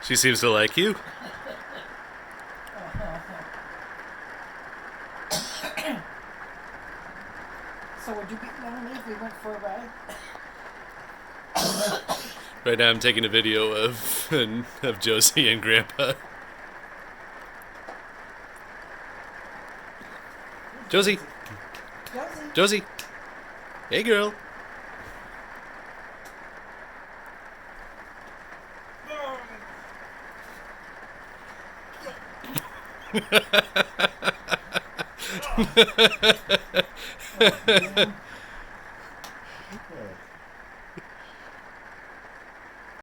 She seems to like you. So would you be lonely if we went for a ride? Right now I'm taking a video of Josie and Grandpa. Josie! Josie. Josie! Hey girl!